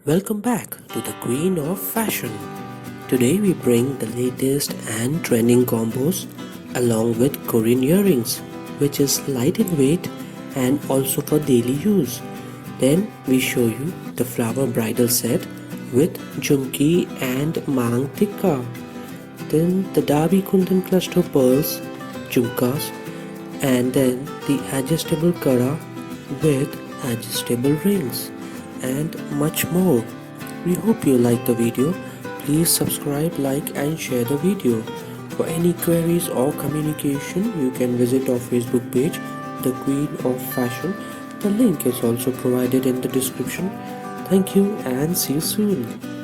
Welcome back to the Queen of Fashion. Today we bring the latest and trending combos along with Korean earrings, which is light in weight and also for daily use. Then we show you the flower bridal set with juhmki and Maang Tika. Then the Dabi Kundan cluster pearls, jhumkas, and then the adjustable Kada with adjustable rings and much more. We hope you like the video. Please subscribe, like and share the video. For any queries or communication, you can visit our Facebook page, The Queen of Fashion. The link is also provided in the description. Thank you and see you soon.